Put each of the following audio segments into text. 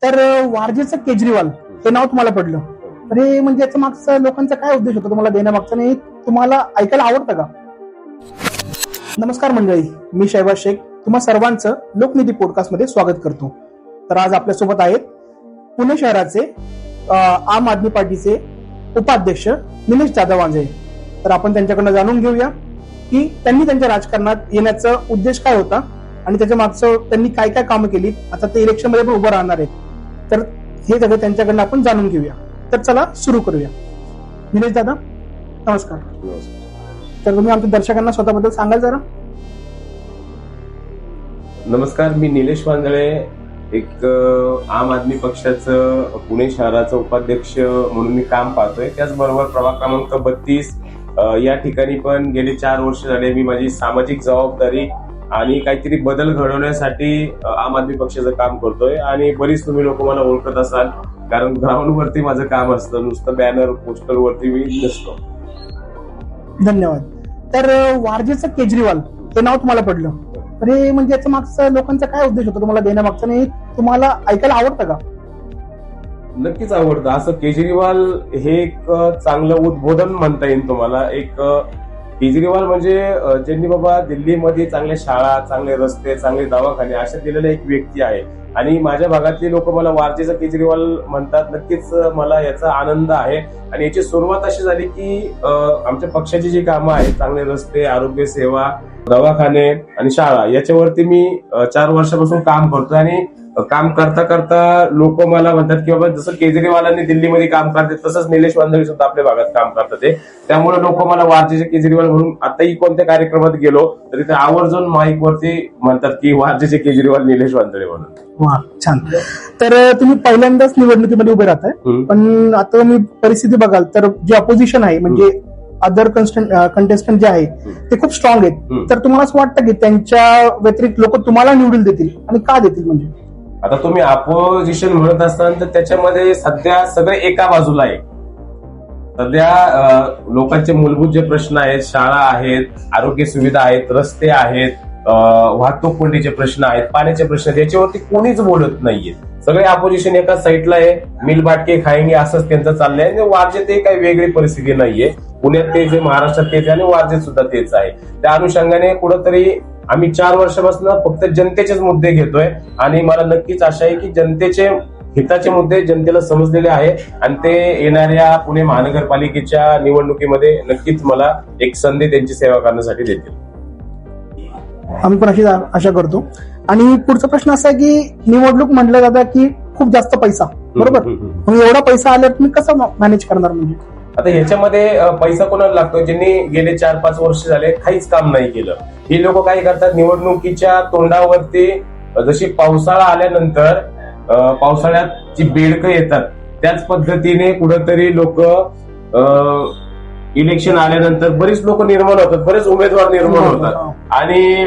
तर वारजेचं केजरीवाल हे नाव तुम्हाला पडलं, तर हे म्हणजे याच्या मागचा लोकांचा काय उद्देश होता तुम्हाला देण्यामागचा, आणि तुम्हाला ऐकायला आवडतं का? नमस्कार मंडळी, मी शहबाज शेख तुम्हा सर्वांचं लोकनिधी पॉडकास्ट मध्ये स्वागत करतो. तर आज आपल्यासोबत आहेत पुणे शहराचे आम आदमी पार्टीचे उपाध्यक्ष निलेश जाधव वांजळे. तर आपण त्यांच्याकडनं जाणून घेऊया की त्यांनी त्यांच्या राजकारणात येण्याचा उद्देश काय होता आणि त्याच्या मागचं त्यांनी काय काय कामं केली. आता ते इलेक्शन मध्ये पण उभं राहणार आहेत, तर हे सगळं त्यांच्याकडनं आपण जाणून घेऊया. तर चला सुरू करूया. निलेश दादा नमस्कार. तर तुम्ही आमच्या दर्शकांना स्वतःबद्दल सांगाल जरा. नमस्कार, मी निलेश वांजळे, एक आम आदमी पक्षाचं पुणे शहराचा उपाध्यक्ष म्हणून मी काम पाहतोय. त्याचबरोबर प्रभाग क्रमांक 32 या ठिकाणी पण गेले 4 वर्ष झाले मी माझी सामाजिक जबाबदारी आणि काहीतरी बदल घडवण्यासाठी आम आदमी पक्षाचं काम करतोय. आणि बरीच तुम्ही लोक मला ओळखत असाल, कारण ग्राउंडवरती माझं काम असतं, नुसतं बॅनर पोस्टर वरती मी नसतो. धन्यवाद. तर वारजेचं केजरीवाल हे नाव तुम्हाला पडलं, तर हे म्हणजे याच्या मागचा लोकांचा काय उद्देश होता तुम्हाला देण्यामागचा, आणि तुम्हाला ऐकायला आवडतं का? नक्कीच आवडतं. असं केजरीवाल हे एक चांगलं उद्बोधन म्हणता येईल तुम्हाला. एक केजरीवाल म्हणजे ज्यांनी बाबा दिल्लीमध्ये चांगल्या शाळा, चांगले रस्ते, चांगले दवाखाने अशा दिलेला एक व्यक्ती आहे. आणि माझ्या भागातली लोक मला वारजेचा केजरीवाल म्हणतात. नक्कीच मला याचा आनंद आहे. आणि याची सुरुवात अशी झाली की आमच्या पक्षाची जी कामं आहेत, चांगले रस्ते, आरोग्य सेवा, दवाखाने आणि शाळा, याच्यावरती मी 4 वर्षापासून काम करतोय. आणि काम करता करता लोक मला म्हणतात की बाबा जसं केजरीवालांनी दिल्लीमध्ये काम करतात तसंच निलेश वांजळे सुद्धा आपल्या भागात काम करतात. त्यामुळे लोक मला वारजेचे केजरीवाल म्हणून आताही कोणत्या कार्यक्रमात गेलो तरी ते आवर्जून माईक वरती म्हणतात की वारजेचे केजरीवाल निलेश वांजळे म्हणून. वा, छान. तर तुम्ही पहिल्यांदाच निवडणुकीमध्ये उभे राहताय, पण आता तुम्ही परिस्थिती बघाल तर जे ऑपोजिशन आहे म्हणजे अदर कंटेस्टंट जे आहे ते खूप स्ट्रॉंग आहेत. तर तुम्हाला असं वाटतं की त्यांच्या व्यतिरिक्त लोक तुम्हाला निवडून देतील, आणि का देतील? म्हणजे आता तुम्ही अपोजिशन म्हणत असताना तर त्याच्यामध्ये सध्या सगळे एका बाजूला आहे. सध्या लोकांचे मूलभूत जे प्रश्न आहेत, शाळा आहेत, आरोग्य सुविधा आहेत, रस्ते आहेत, वाहतूक कोंडीचे प्रश्न आहेत, पाण्याचे प्रश्न आहेत, याच्यावरती कोणीच बोलत नाहीये. सगळे अपोजिशन एका साईडला आहे. मिल बाटके खायंगे असंच त्यांचं चाललंय. आणि वारजेत ते काही वेगळी परिस्थिती नाहीये. पुण्यात तेच आहे, महाराष्ट्रात तेच आहे आणि वारजेत सुद्धा तेच आहे. त्या अनुषंगाने कुठंतरी आम्ही 4 वर्षापासून फक्त जनतेचेच मुद्दे घेतोय. आणि मला नक्कीच आशा आहे की जनतेचे हिताचे मुद्दे जनतेला समजलेले आहे आणि ते येणाऱ्या पुणे महानगरपालिकेच्या निवडणुकीमध्ये नक्कीच मला एक संधी त्यांची सेवा करण्यासाठी देतील. आम्ही पण अशी आशा करतो. आणि पुढचा प्रश्न असा आहे की निवडणूक म्हटलं जातं की खूप जास्त पैसा, बरोबर? मग एवढा पैसा आल्यावर तुम्ही कसं मॅनेज करणार? म्हणजे आता ह्याच्यामध्ये पैसा कोणाला लागतो? ज्यांनी गेले 4-5 वर्ष झाले काहीच काम नाही केलं. ही लोक काय करतात, निवडणुकीच्या तोंडावरती जशी पावसाळा आल्यानंतर पावसाळ्यात जी बेडकं येतात त्याच पद्धतीने कुठंतरी लोक इलेक्शन आल्यानंतर बरीच लोक निर्माण होतात, बरेच उमेदवार निर्माण होतात आणि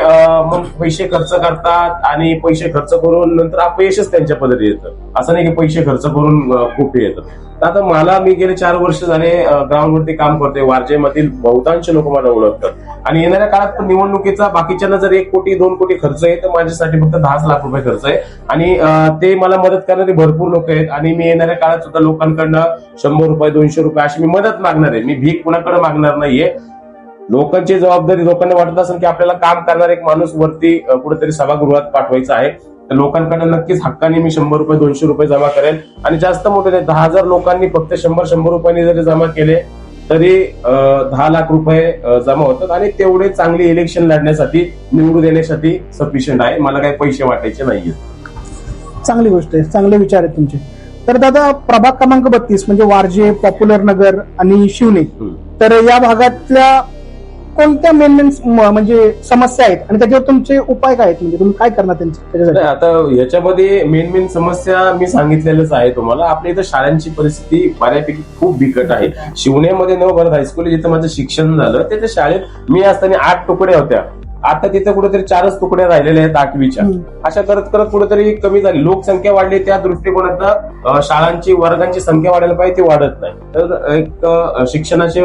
मग पैसे खर्च करतात आणि पैसे खर्च करून नंतर अपयशच त्यांच्या पद्धती येतं. असं नाही की पैसे खर्च करून खूप येतं. आता मी गेले 4 वर्ष झाले ग्राउंडवरती काम करतोय. वारजेमधील बहुतांश लोक मला ओळखतात. आणि येणाऱ्या काळात पण निवडणुकीचा बाकीच्यांना जर 1 कोटी 2 कोटी खर्च आहे तर माझ्यासाठी फक्त 10 लाख रुपये खर्च आहे. आणि ते मला मदत करणारे भरपूर लोक आहेत. आणि मी येणाऱ्या काळात सुद्धा लोकांकडनं 100 रुपये 200 रुपये अशी मी मदत मागणार आहे. मी भीक कुणाकडे मागणार नाहीये. लोकांची जबाबदारी, लोकांना वाटत असेल की आपल्याला काम करणारा एक माणूस वरती कुठेतरी सभागृहात पाठवायचा आहे, तर लोकांकडे नक्कीच हक्काने मी 100 रुपये 200 रुपये जमा करेल. आणि जास्त मोठे 10,000 लोकांनी फक्त 100 रुपयांनी जरी जमा केले तरी 10 लाख रुपये जमा होतात. आणि तेवढे चांगले इलेक्शन लढण्यासाठी, निवडून देण्यासाठी सफिशियंट आहे. मला काही पैसे वाटायचे नाहीये. चांगली गोष्ट आहे, चांगले विचार आहेत तुमचे. तर दादा, प्रभाग क्रमांक 32 म्हणजे वारजे, पॉप्युलर नगर आणि शिवने, तर या भागातल्या कोणत्या मेन म्हणजे समस्या आहेत आणि त्याच्यावर तुमचे उपाय काय आहेत? म्हणजे तुम्ही काय करणार त्याच्यासाठी? आता याच्यामध्ये मेन समस्या मी सांगितलेलंच आहे तुम्हाला. आपल्या इथं शाळांची परिस्थिती बऱ्यापैकी खूप बिकट आहे. शिवण्यामध्ये नवभारत हायस्कूल जिथं माझं शिक्षण झालं त्या शाळेत मी असताना 8 तुकड्या होत्या. आता तिथे कुठेतरी 4च तुकड्या राहिलेल्या आहेत 8वीच्या. अशा करत करत कुठेतरी कमी झाली. लोकसंख्या वाढली, त्या दृष्टिकोनात शाळांची वर्गांची संख्या वाढायला पाहिजे, ती वाढत नाही. तर एक शिक्षणाचे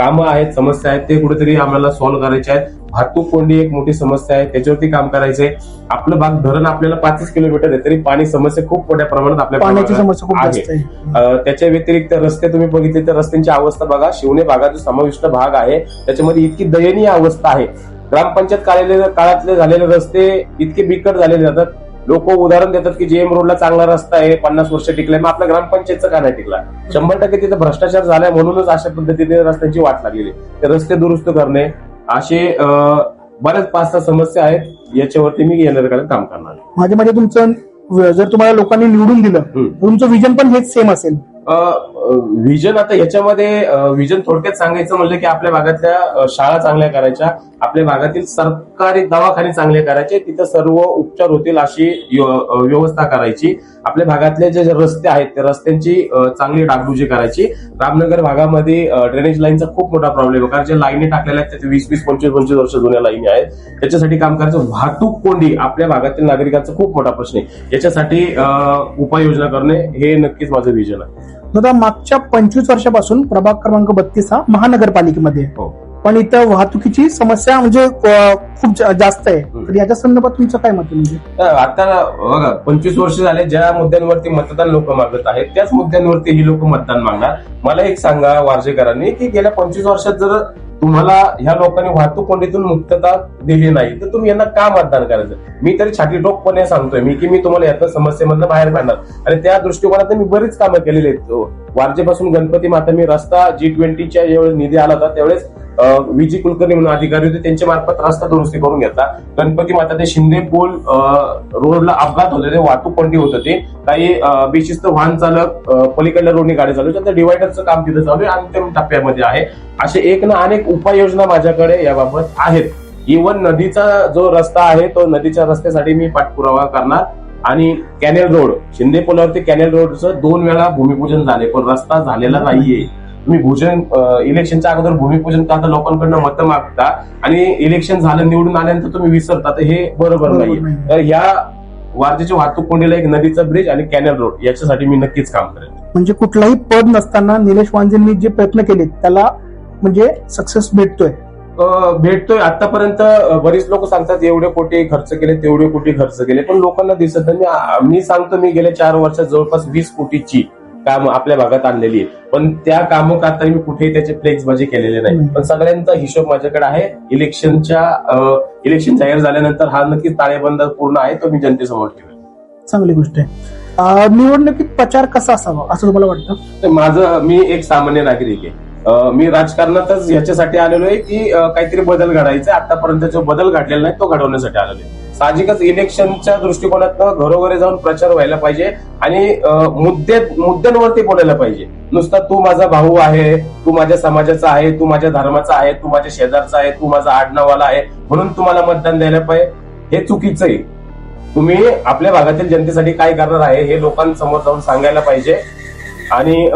कामं आहेत, समस्या आहेत, ते कुठेतरी आम्हाला सॉल्व्ह करायचे आहेत. वाहतूक कोंडी एक मोठी समस्या आहे, त्याच्यावरती काम करायचंय. आपलं भाग धरण आपल्याला 5 किलोमीटर आहे, तरी पाणी समस्या खूप मोठ्या प्रमाणात आपल्या पाण्याची भागात समस्या खूप जास्त आहे. आहे. त्याच्या व्यतिरिक्त रस्ते तुम्ही बघितले तर रस्त्यांची अवस्था बघा. शिवणे भागात जो समाविष्ट भाग आहे त्याच्यामध्ये इतकी दयनीय अवस्था आहे. ग्रामपंचायत काळातले झालेले रस्ते इतके बिकट झालेले जातात. लोक उदाहरण देतात की जेएम रोडला चांगला रस्ता आहे, 50 वर्ष टिकलाय, मग आपल्या ग्रामपंचायतचा का नाही टिकला? 100% तिथे भ्रष्टाचार झालाय, म्हणूनच अशा पद्धतीने रस्त्यांची वाट लागलेली. ते रस्ते दुरुस्त करणे असे बऱ्याच 5-6 समस्या आहेत. याच्यावरती मी येणाऱ्या काळात काम करणार. माझ्या मध्ये तुमचं जर तुम्हाला लोकांनी निवडून दिलं तुमचं विजन पण हेच सेम असेल. व्हिजन आता ह्याच्यामध्ये व्हिजन थोडक्यात सांगायचं म्हणलं की आपल्या भागातल्या शाळा चांगल्या करायच्या, आपल्या भागातील सरकारी दवाखाने चांगले करायचे, तिथं सर्व उपचार होतील अशी व्यवस्था करायची. आपल्या भागातले जे रस्ते आहेत त्या रस्त्यांची चांगली डागडुजी करायची. रामनगर भागामध्ये ड्रेनेज लाईनचा खूप मोठा प्रॉब्लेम आहे, कारण जे लाईनी टाकलेल्या आहेत त्याचे 20-20, 25-25 वर्ष जुन्या लाईनी आहेत. त्याच्यासाठी काम करायचं. वाहतूक कोंडी आपल्या भागातील नागरिकांचा खूप मोठा प्रश्न आहे, याच्यासाठी उपाययोजना करणे हे नक्कीच माझं व्हिजन आहे. दादा, मागच्या 25 वर्षापासून प्रभाग क्रमांक 32 हा महानगरपालिकेमध्ये आहे. हो. पण इथं वाहतुकीची समस्या म्हणजे खूप जास्त आहे. तर याच्या संदर्भात तुमचं काय मत आहे? म्हणजे आता बघा 25 वर्ष झाले, ज्या मुद्द्यांवरती मतदान लोक मागत आहेत त्याच मुद्द्यांवरती ही लोक मतदान मागणार. मला एक सांगा वारजेकरांनी की गेल्या 25 वर्षात जर तुम्हाला ह्या लोकांनी वाहतूक कोंडीतून मुक्तता दिली नाही तर तुम्ही यांना का मतदान करायचं? मी तरी छातीठोकपणे सांगतोय मी की मी तुम्हाला यातनं समस्येमधनं बाहेर काढणार, आणि त्या दृष्टिकोनात मी बरीच कामं केलेली आहेत. वारजेपासून गणपती माता मी रस्ता G20च्या ज्यावेळेस निधी आला होता त्यावेळेस विजी कुलकर्णी म्हणून अधिकारी होते, त्यांच्या मार्फत रस्ता दुरुस्ती करून घेतला. गणपती माता ते शिंदे पूल रोडला अपघात होते, ते वाहतूक कोंडी होत होती. काही बेशिस्त वाहन चालक पलीकडल्या रोडनी गाडी चालू, तर डिवायडरचं काम तिथे चालू आहे, अंतिम टप्प्यामध्ये आहे. असे एक ना अनेक उपाययोजना माझ्याकडे याबाबत आहेत. इव्हन नदीचा जो रस्ता आहे तो नदीच्या रस्त्यासाठी मी पाठपुरावा करणार. आणि कॅनेल रोड, शिंदे पुलावरती कॅनेल रोडचं 2 वेळा भूमिपूजन झाले पण रस्ता झालेला नाहीये. तुम्ही भूजन इलेक्शनच्या अगोदर भूमिपूजन करता, लोकांकडनं मतं मागता आणि इलेक्शन झालं निवडून आल्यानंतर तुम्ही विसरता, तर हे बरोबर नाहीये. तर ह्या वारजेच्या वाहतूक कोंडीला एक नदीचा ब्रिज आणि कॅनेल रोड याच्यासाठी मी नक्कीच काम करेन. म्हणजे कुठलाही पद नसताना निलेश वांजेंनी जे प्रयत्न केले त्याला म्हणजे सक्सेस भेटतोय. आतापर्यंत बरीच लोक सांगतात एवढे कोटी खर्च केले, तेवढे कोटी खर्च केले, पण लोकांना दिसत नाही. मी सांगतो मी गेल्या 4 वर्षात जवळपास 20 कोटीची काम आपल्या भागात आणलेली आहे, पण त्या कामं करता मी कुठेही त्याचे फ्लेक्सबाजी केलेले नाही. पण सगळ्यांचा हिशोब माझ्याकडे आहे. इलेक्शन जाहीर झाल्यानंतर हा नक्कीच ताळेबंद पूर्ण आहे, तो मी जनतेसमोर ठेवेल. चांगली गोष्ट आहे. निवडणुकीत प्रचार कसा असावा असं तुम्हाला वाटतं? मी एक सामान्य नागरिक आहे. मी राजकारणातच ह्याच्यासाठी आलेलो आहे की काहीतरी बदल घडायचा. आतापर्यंत जो बदल घडलेला नाही तो घडवण्यासाठी आलेलो आहे. साहजिकच इलेक्शनच्या दृष्टिकोनातनं घरोघरी जाऊन प्रचार व्हायला पाहिजे आणि मुद्द्यांवरती बोलायला पाहिजे. नुसता तू माझा भाऊ आहे, तू माझ्या समाजाचा आहे, तू माझ्या धर्माचा आहे, तू माझ्या शेजारचा आहे, तू माझा आडनावाला आहे म्हणून तुम्हाला मतदान द्यायला पाहिजे, हे चुकीचं आहे. तुम्ही आपल्या भागातील जनतेसाठी काय करणार आहे हे लोकांसमोर जाऊन सांगायला पाहिजे आणि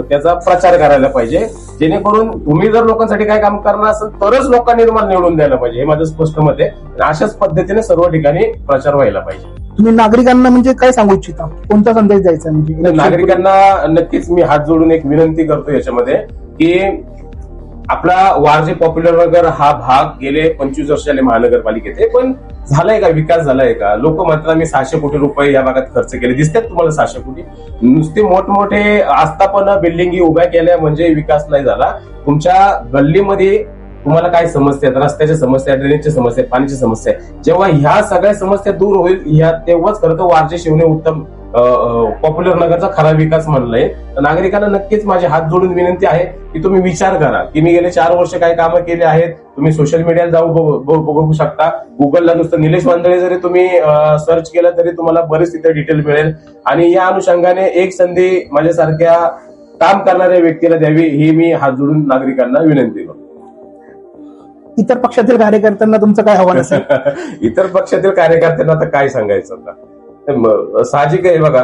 त्याचा प्रचार करायला पाहिजे, जेणेकरून तुम्ही जर लोकांसाठी काय काम करणार असेल तरच लोकांनी तुम्हाला निवडून द्यायला पाहिजे, हे माझं स्पष्ट मत आहे. अशाच पद्धतीने सर्व ठिकाणी प्रचार व्हायला पाहिजे. तुम्ही नागरिकांना म्हणजे काय सांगू इच्छिता? कोणता संदेश द्यायचा? म्हणजे नागरिकांना नक्कीच मी हात जोडून एक विनंती करतो याच्यामध्ये की आपला वारजे पॉप्युलर नगर हा भाग गेले 25 वर्ष झाले महानगरपालिकेत आहे, पण झालाय का विकास? झालाय का? लोक म्हणतात मी 600 कोटी रुपये या भागात खर्च केले, दिसतात तुम्हाला 600 कोटी? नुसते मोठमोठे आस्थापना बिल्डिंगी उभ्या केल्या म्हणजे विकास नाही झाला. तुमच्या गल्लीमध्ये तुम्हाला काय समस्या आहेत? रस्त्याच्या समस्या, ड्रेनेजच्या समस्या, पाण्याची समस्या. जेव्हा ह्या सगळ्या समस्या दूर होईल तेव्हाच खरं तर वारजे शिवणे उत्तम पॉप्युलर नगरचा खरा विकास म्हणलाय. नागरिकांना नक्कीच माझे हात जोडून विनंती आहे की तुम्ही विचार करा की मी गेले 4 वर्ष काय कामं केले आहेत. तुम्ही सोशल मीडियाला जाऊ बघू शकता. गुगलला नुसतं निलेश वांजळे जरी तुम्ही सर्च केलं तरी तुम्हाला बरेच तिथे डिटेल मिळेल. आणि या अनुषंगाने एक संधी माझ्यासारख्या काम करणाऱ्या व्यक्तीला द्यावी ही मी हात जोडून नागरिकांना विनंती करतो. इतर पक्षातील कार्यकर्त्यांना तुमचं काय आव्हान असेल? इतर पक्षातील कार्यकर्त्यांना आता काय सांगायचं? साहजिक आहे बघा,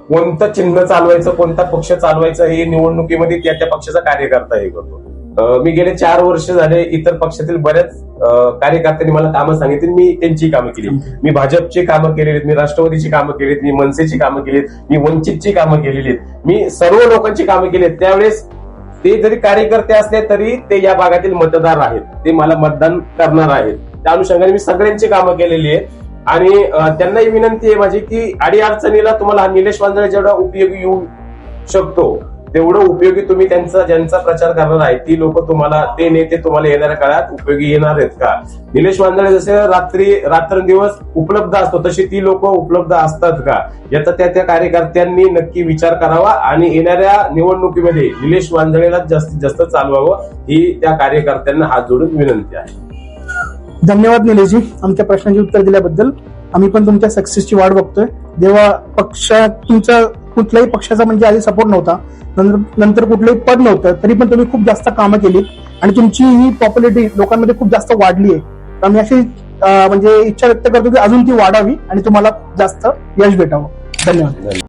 कोणतं चिन्ह चालवायचं, कोणता पक्ष चालवायचं हे निवडणुकीमध्ये त्या पक्षाचा कार्यकर्ता हे करतो. मी गेले 4 वर्ष झाले इतर पक्षातील बऱ्याच कार्यकर्त्यांनी मला कामं सांगितली, मी त्यांची कामं केली. मी भाजपची कामं केलेली, मी राष्ट्रवादीची कामं केलीत, मी मनसेची कामं केलीत, मी वंचितची कामं केलेली आहेत, मी सर्व लोकांची कामं केली. त्यावेळेस ते जरी कार्यकर्ते असले तरी ते या भागातील मतदार आहेत, ते मला मतदान करणार आहेत. त्या अनुषंगाने मी सगळ्यांची कामं केलेली आहेत आणि त्यांनाही विनंती आहे माझी की अडीअडचणीला तुम्हाला हा निलेश वांजळे जेवढा उपयोगी येऊ शकतो तेवढं उपयोगी तुम्ही ज्यांचा प्रचार करणार आहे ती लोक तुम्हाला, ते नेते तुम्हाला येणाऱ्या काळात उपयोगी येणार आहेत का? निलेश वांजळे जसे रात्रंदिवस उपलब्ध असतो तशी ती लोक उपलब्ध असतात का, याचा त्या कार्यकर्त्यांनी नक्की विचार करावा आणि येणाऱ्या निवडणुकीमध्ये निलेश वांजळेला जास्तीत जास्त चालवावं ही त्या कार्यकर्त्यांना हात जोडून विनंती आहे. धन्यवाद निलेशजी, आमच्या प्रश्नांची उत्तर दिल्याबद्दल. आम्ही पण तुमच्या सक्सेसची वाट बघतोय. जेव्हा तुमचा कुठल्याही पक्षाचा म्हणजे आधी सपोर्ट नव्हता, नंतर कुठलंही पद नव्हतं, तरी पण तुम्ही खूप जास्त कामं केली आणि तुमची ही पॉप्युलरिटी लोकांमध्ये खूप जास्त वाढली आहे. आम्ही अशी म्हणजे इच्छा व्यक्त करतो की अजून ती वाढावी आणि तुम्हाला जास्त यश भेटावं. धन्यवाद.